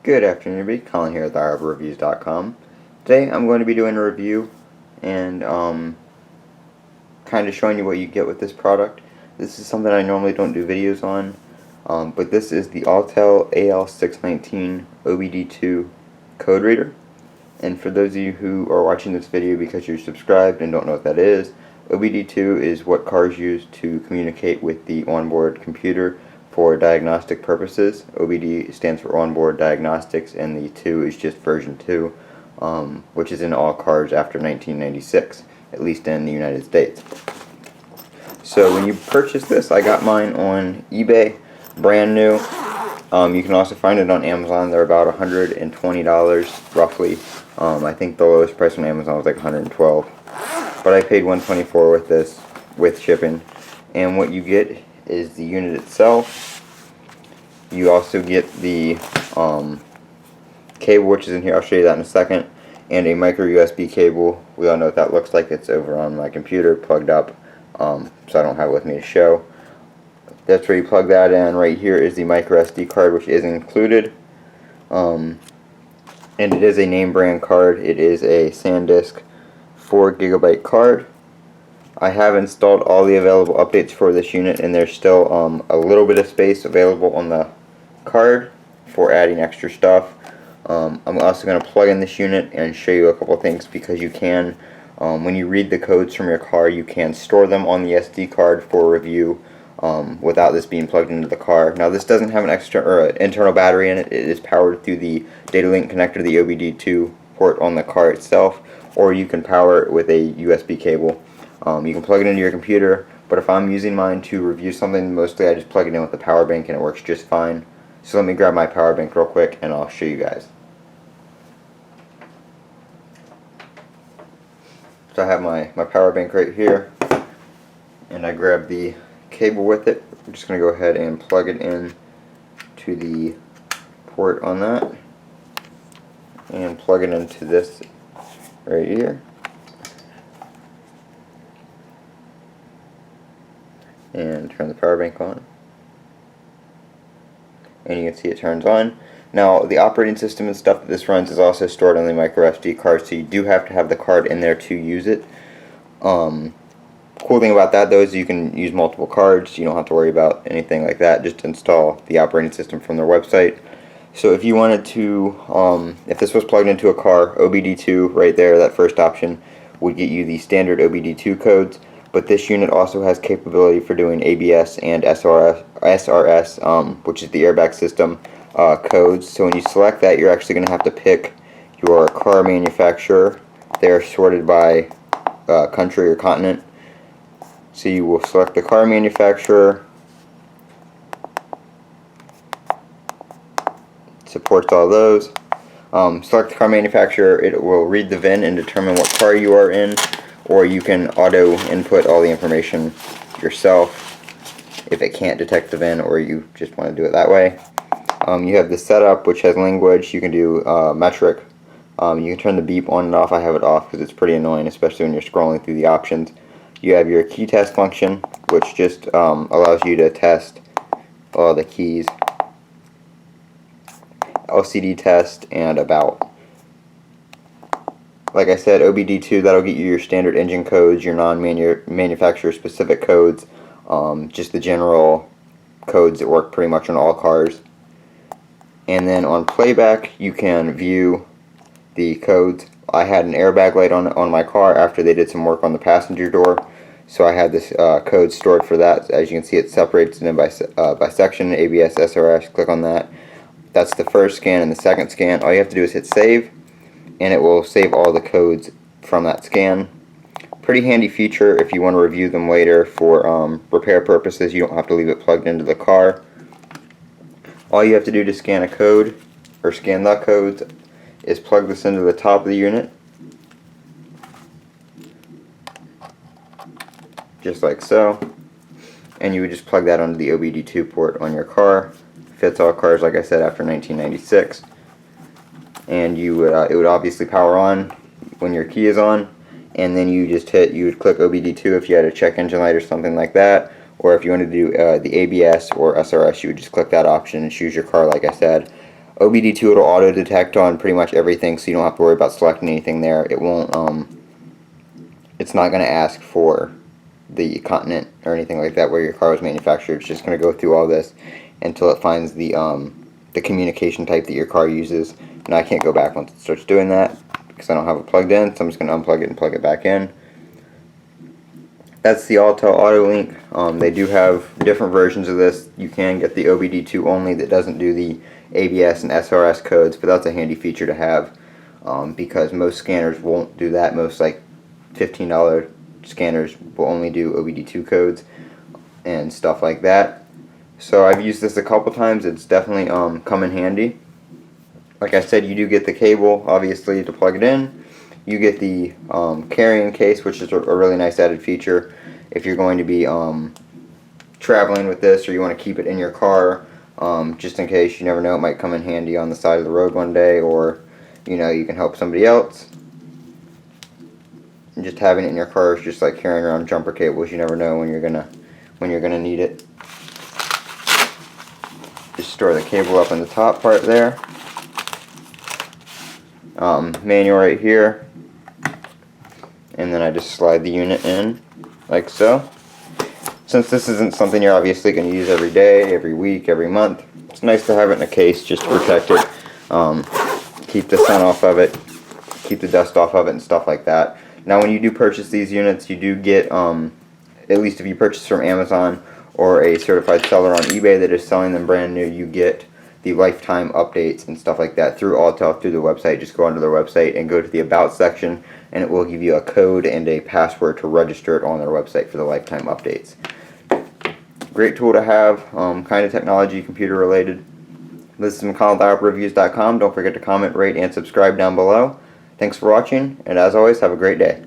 Good afternoon, everybody. Colin here at thehourofreviews.com. Today I'm going to be doing a review and kind of showing you what you get with this product. This is something I normally don't do videos on, but this is the Autel AL619 OBDII code reader. And for those of you who are watching this video because you're subscribed and don't know what that is, OBDII is what cars use to communicate with the onboard computer for diagnostic purposes. OBD stands for onboard diagnostics, and the 2 is just version 2, which is in all cars after 1996, at least in the United States. So when you purchase this, I got mine on eBay, brand new. You can also find it on Amazon. They're about $120 roughly. I think the lowest price on Amazon was like $112, but I paid $124 with this, with shipping. And what you get is the unit itself. You also get the cable, which is in here. I'll show you that in a second, and a micro USB cable. We all know what that looks like. It's over on my computer, plugged up, so I don't have it with me to show. That's where you plug that in. Right here is the micro SD card, which is included, and it is a name brand card. It is a SanDisk 4 GB card. I have installed all the available updates for this unit, and there's still a little bit of space available on the card for adding extra stuff. I'm also going to plug in this unit and show you a couple things, because you can, when you read the codes from your car, you can store them on the SD card for review without this being plugged into the car. Now, this doesn't have an extra or internal battery in it. It is powered through the data link connector, the OBDII port on the car itself, or you can power it with a USB cable. You can plug it into your computer, but if I'm using mine to review something, mostly I just plug it in with the power bank and it works just fine. So let me grab my power bank real quick and I'll show you guys. So I have my power bank right here, and I grab the cable with it. I'm just going to go ahead and plug it in to the port on that and plug it into this right here. And turn the power bank on, and you can see it turns on. Now, the operating system and stuff that this runs is also stored on the micro SD card, so you do have to have the card in there to use it. Cool thing about that, though, is you can use multiple cards. You don't have to worry about anything like that. Just install the operating system from their website. So if you wanted to, if this was plugged into a car, OBDII right there, that first option, would get you the standard OBDII codes. But this unit also has capability for doing ABS and SRS, which is the airbag system codes. So when you select that, you're actually going to have to pick your car manufacturer. They're sorted by country or continent. So you will select the car manufacturer. Supports all those. Select the car manufacturer. It will read the VIN and determine what car you are in. Or you can auto input all the information yourself if it can't detect the VIN, or you just want to do it that way. You have the setup, which has language. You can do metric. You can turn the beep on and off. I have it off because it's pretty annoying, especially when you're scrolling through the options. You have your key test function, which just allows you to test all the keys. LCD test and about. Like I said, OBDII, that'll get you your standard engine codes, your non-manufacturer specific codes, just the general codes that work pretty much on all cars. And then on playback, you can view the codes. I had an airbag light on my car after they did some work on the passenger door, so I had this code stored for that. As you can see, it separates it in by section, ABS, SRS. Click on that. That's the first scan, and the second scan, all you have to do is hit save, and it will save all the codes from that scan. Pretty handy feature if you want to review them later for repair purposes. You don't have to leave it plugged into the car. All you have to do to scan a code, or scan the codes, is plug this into the top of the unit, just like so, and you would just plug that onto the OBDII port on your car. Fits all cars, like I said, after 1996. And you would, it would obviously power on when your key is on, and then you would click OBDII if you had a check engine light or something like that, or if you wanted to do the ABS or SRS, you would just click that option and choose your car, like I said. OBDII will auto detect on pretty much everything, so you don't have to worry about selecting anything there. It won't it's not going to ask for the continent or anything like that where your car was manufactured. It's just going to go through all this until it finds the communication type that your car uses. Now I can't go back once it starts doing that because I don't have it plugged in, so I'm just going to unplug it and plug it back in. That's the Autel AutoLink. They do have different versions of this. You can get the OBDII only that doesn't do the ABS and SRS codes, but that's a handy feature to have because most scanners won't do that. Most like $15 scanners will only do OBDII codes and stuff like that. So I've used this a couple times. It's definitely come in handy. Like I said, you do get the cable, obviously, to plug it in. You get the carrying case, which is a really nice added feature if you're going to be traveling with this or you want to keep it in your car just in case. You never know, it might come in handy on the side of the road one day, or you know, you can help somebody else. And just having it in your car is just like carrying around jumper cables. You never know when you're gonna need it. Just store the cable up in the top part there. Manual right here, and then I just slide the unit in like so. Since this isn't something you're obviously going to use every day, every week, every month, it's nice to have it in a case just to protect it, keep the sun off of it, keep the dust off of it and stuff like that. Now when you do purchase these units, you do get, at least if you purchase from Amazon or a certified seller on eBay that is selling them brand new, you get the lifetime updates and stuff like that through Autel, through the website. Just go onto their website and go to the About section, and it will give you a code and a password to register it on their website for the lifetime updates. Great tool to have, kind of technology, computer related. This is McConnell.reviews.com. Don't forget to comment, rate, and subscribe down below. Thanks for watching, and as always, have a great day.